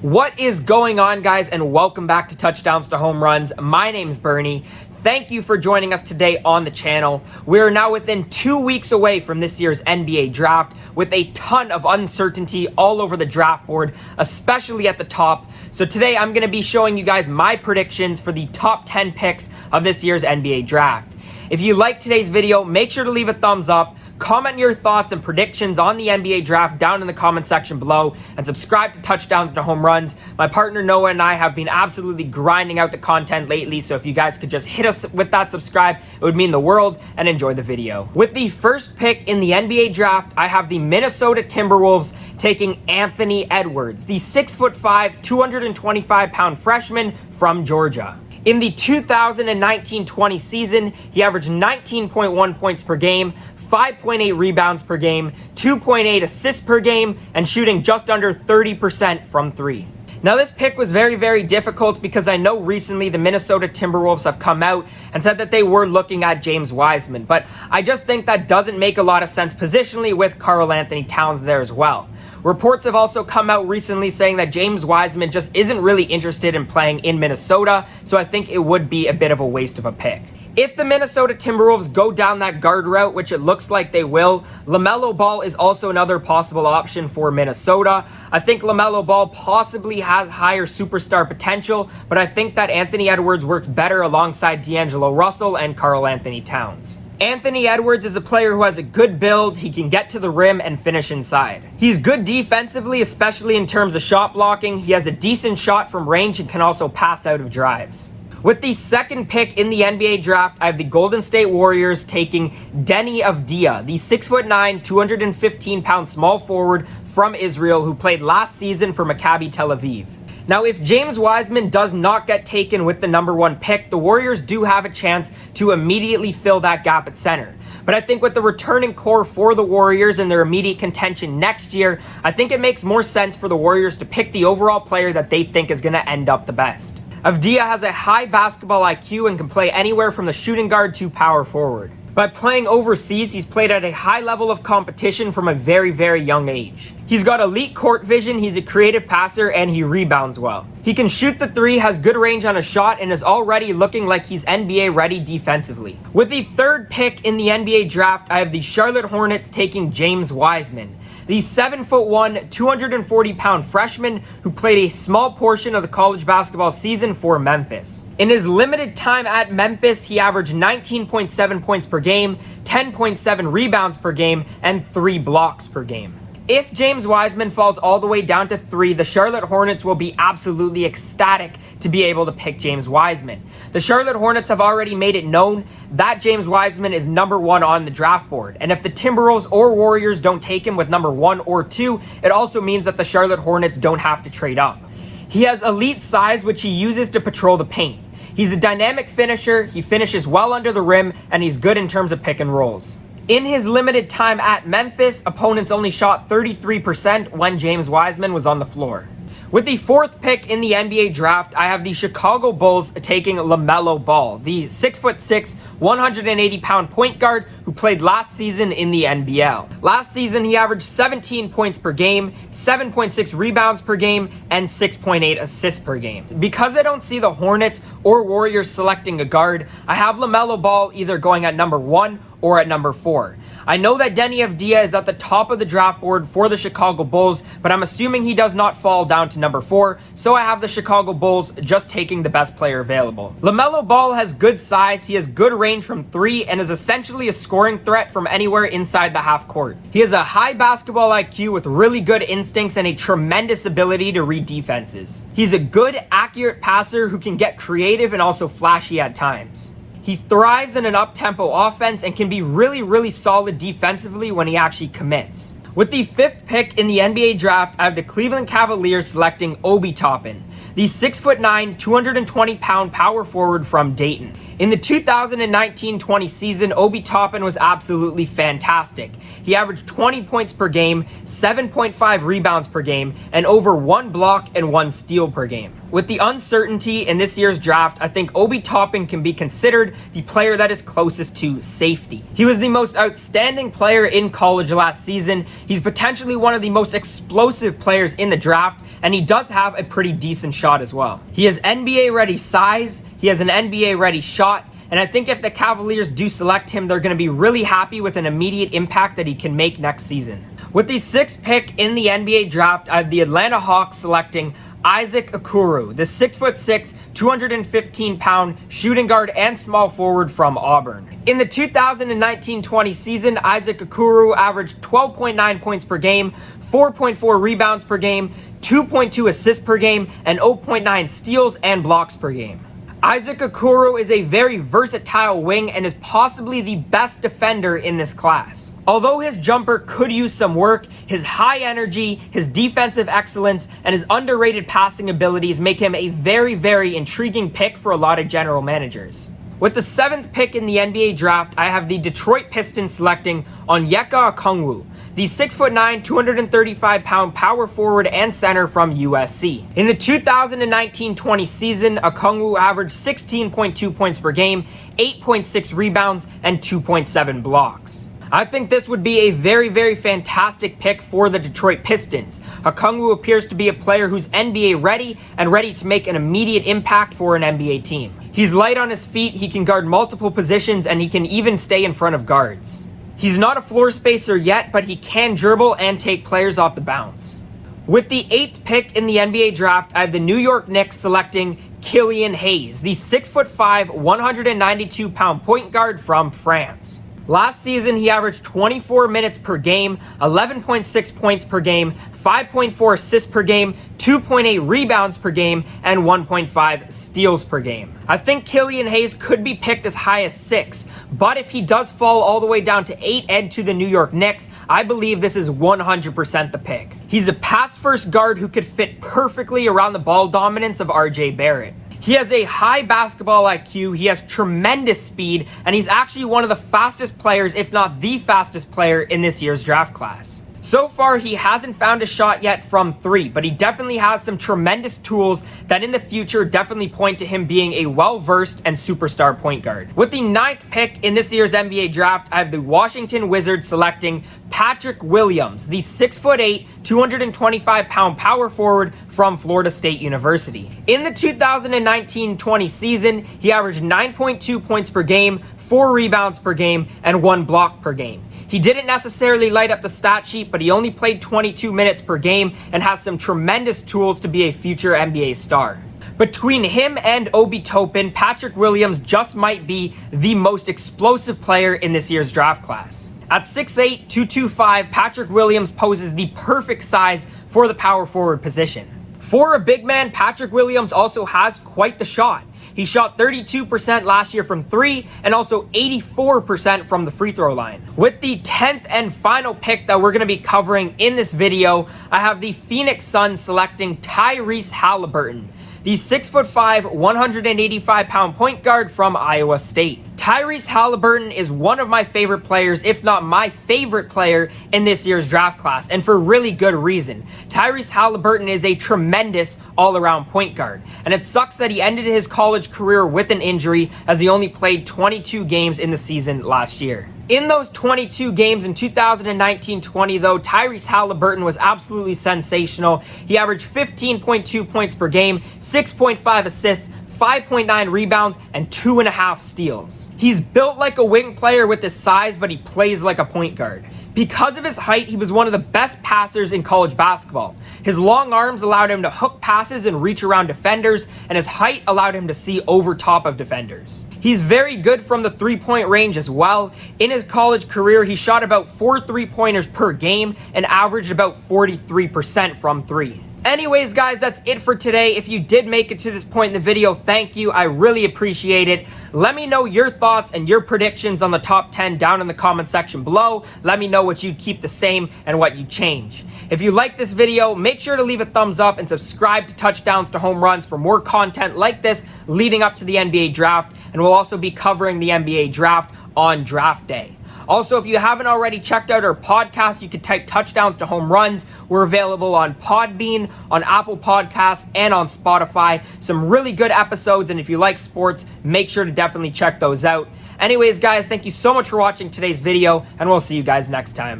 What is going on, guys, and welcome back to Touchdowns to Home Runs. My name's Bernie. Thank you for joining us today on the channel. We are now within 2 weeks away from this year's NBA draft with a ton of uncertainty all over the draft board, especially at the top. So today I'm going to be showing you guys my predictions for the top 10 picks of this year's NBA draft. If you like today's video, make sure to leave a thumbs up. Comment your thoughts and predictions on the NBA draft down in the comment section below, and subscribe to Touchdowns to Home Runs. My partner Noah and I have been absolutely grinding out the content lately, so if you guys could just hit us with that subscribe, it would mean the world, and enjoy the video. With the first pick in the NBA draft, I have the Minnesota Timberwolves taking Anthony Edwards, the 6'5", 225-pound freshman from Georgia. In the 2019-20 season, he averaged 19.1 points per game, 5.8 rebounds per game, 2.8 assists per game, and shooting just under 30% from three. Now, this pick was very difficult because I know recently the Minnesota Timberwolves have come out and said that they were looking at James Wiseman, but I just think that doesn't make a lot of sense positionally with Karl-Anthony Towns there as well. Reports have also come out recently saying that James Wiseman just isn't really interested in playing in Minnesota, so I think it would be a bit of a waste of a pick. If the Minnesota Timberwolves go down that guard route, which it looks like they will, LaMelo Ball is also another possible option for Minnesota. I think LaMelo Ball possibly has higher superstar potential, but I think that Anthony Edwards works better alongside D'Angelo Russell and Karl-Anthony Towns. Anthony Edwards is a player who has a good build. He can get to the rim and finish inside. He's good defensively, especially in terms of shot blocking. He has a decent shot from range and can also pass out of drives. With the second pick in the NBA draft, I have the Golden State Warriors taking Deni Avdija, the 6'9", 215-pound small forward from Israel who played last season for Maccabi Tel Aviv. Now, if James Wiseman does not get taken with the number 1 pick, the Warriors do have a chance to immediately fill that gap at center. But I think with the returning core for the Warriors and their immediate contention next year, I think it makes more sense for the Warriors to pick the overall player that they think is going to end up the best. Avdija has a high basketball IQ and can play anywhere from the shooting guard to power forward. By playing overseas, he's played at a high level of competition from a very young age. He's got elite court vision, he's a creative passer, and he rebounds well. He can shoot the three, has good range on a shot, and is already looking like he's NBA ready defensively. With the third pick in the NBA draft, I have the Charlotte Hornets taking James Wiseman, the 7'1", 240-pound freshman who played a small portion of the college basketball season for Memphis. In his limited time at Memphis, he averaged 19.7 points per game, 10.7 rebounds per game, and 3 blocks per game. If James Wiseman falls all the way down to 3, the Charlotte Hornets will be absolutely ecstatic to be able to pick James Wiseman. The Charlotte Hornets have already made it known that James Wiseman is number 1 on the draft board. And if the Timberwolves or Warriors don't take him with number 1 or 2, it also means that the Charlotte Hornets don't have to trade up. He has elite size, which he uses to patrol the paint. He's a dynamic finisher, he finishes well under the rim, and he's good in terms of pick and rolls. In his limited time at Memphis, opponents only shot 33% when James Wiseman was on the floor. With the fourth pick in the NBA draft, I have the Chicago Bulls taking LaMelo Ball, the 6'6", 180-pound point guard who played last season in the NBL. Last season, he averaged 17 points per game, 7.6 rebounds per game, and 6.8 assists per game. Because I don't see the Hornets or Warriors selecting a guard, I have LaMelo Ball either going at number 1 or at number 4. I know that Deni Avdija is at the top of the draft board for the Chicago Bulls, but I'm assuming he does not fall down to number 4, so I have the Chicago Bulls just taking the best player available. LaMelo Ball has good size, he has good range from 3, and is essentially a scoring threat from anywhere inside the half court. He has a high basketball IQ with really good instincts and a tremendous ability to read defenses. He's a good, accurate passer who can get creative and also flashy at times. He thrives in an up-tempo offense and can be really solid defensively when he actually commits. With the fifth pick in the NBA draft, I have the Cleveland Cavaliers selecting Obi Toppin, the the 6'9", 220-pound power forward from Dayton. In the 2019-20 season, Obi Toppin was absolutely fantastic. He averaged 20 points per game, 7.5 rebounds per game, and over 1 block and 1 steal per game. With the uncertainty in this year's draft, I think Obi Toppin can be considered the player that is closest to safety. He was the most outstanding player in college last season. He's potentially one of the most explosive players in the draft, and he does have a pretty decent shot as well. He has NBA-ready size, he has an NBA-ready shot, and I think if the Cavaliers do select him, they're going to be really happy with an immediate impact that he can make next season. With the 6th pick in the NBA draft, I have the Atlanta Hawks selecting Yekah Kongwu, the 6'6", 215-pound shooting guard and small forward from Auburn. In the 2019-20 season, Yekah Kongwu averaged 12.9 points per game, 4.4 rebounds per game, 2.2 assists per game, and 0.9 steals and blocks per game. Yekah Kongwu is a very versatile wing and is possibly the best defender in this class. Although his jumper could use some work, his high energy, his defensive excellence, and his underrated passing abilities make him a very, very intriguing pick for a lot of general managers. With the 7th pick in the NBA draft, I have the Detroit Pistons selecting Yekah Kongwu, the 6'9", 235-pound power forward and center from USC. In the 2019-20 season, Akuru averaged 16.2 points per game, 8.6 rebounds, and 2.7 blocks. I think this would be a very, very fantastic pick for the Detroit Pistons. Kongwu appears to be a player who's NBA ready and ready to make an immediate impact for an NBA team. He's light on his feet, he can guard multiple positions, and he can even stay in front of guards. He's not a floor spacer yet, but he can dribble and take players off the bounce. With the 8th pick in the NBA draft, I have the New York Knicks selecting Killian Hayes, the 6'5", 192-pound point guard from France. Last season, he averaged 24 minutes per game, 11.6 points per game, 5.4 assists per game, 2.8 rebounds per game, and 1.5 steals per game. I think Killian Hayes could be picked as high as 6, but if he does fall all the way down to 8 and to the New York Knicks, I believe this is 100% the pick. He's a pass-first guard who could fit perfectly around the ball dominance of RJ Barrett. He has a high basketball IQ, he has tremendous speed, and he's actually one of the fastest players, if not the fastest player, in this year's draft class. So far, he hasn't found a shot yet from 3, but he definitely has some tremendous tools that in the future definitely point to him being a well-versed and superstar point guard. With the 9th pick in this year's NBA draft, I have the Washington Wizards selecting Patrick Williams, the 6'8", 225-pound power forward from Florida State University. In the 2019-20 season, he averaged 9.2 points per game, 4 rebounds per game, and 1 block per game. He didn't necessarily light up the stat sheet, but he only played 22 minutes per game and has some tremendous tools to be a future NBA star. Between him and Obi Toppin, Patrick Williams just might be the most explosive player in this year's draft class. At 6'8", 225, Patrick Williams poses the perfect size for the power forward position. For a big man, Patrick Williams also has quite the shot. He shot 32% last year from 3 and also 84% from the free throw line. With the 10th and final pick that we're going to be covering in this video, I have the Phoenix Suns selecting Tyrese Haliburton, the 6'5", 185-pound point guard from Iowa State. Tyrese Haliburton is one of my favorite players, if not my favorite player in this year's draft class, and for really good reason. Tyrese Haliburton is a tremendous all-around point guard, and it sucks that he ended his college career with an injury as he only played 22 games in the season last year. In those 22 games in 2019-20 though, Tyrese Haliburton was absolutely sensational. He averaged 15.2 points per game, 6.5 assists, 5.9 rebounds, and 2.5 steals. He's built like a wing player with his size, but he plays like a point guard. Because of his height, he was one of the best passers in college basketball. His long arms allowed him to hook passes and reach around defenders, and his height allowed him to see over top of defenders. He's very good from the three-point range as well. In his college career, he shot about 4 3-pointers per game and averaged about 43% from 3. Anyways, guys, that's it for today. If you did make it to this point in the video, thank you. I really appreciate it. Let me know your thoughts and your predictions on the top 10 down in the comment section below. Let me know what you'd keep the same and what you change. If you like this video, make sure to leave a thumbs up and subscribe to Touchdowns to Home Runs for more content like this leading up to the NBA draft. And we'll also be covering the NBA draft on draft day. Also, if you haven't already checked out our podcast, you can type Touchdowns to Home Runs. We're available on Podbean, on Apple Podcasts, and on Spotify. Some really good episodes, and if you like sports, make sure to definitely check those out. Anyways, guys, thank you so much for watching today's video, and we'll see you guys next time.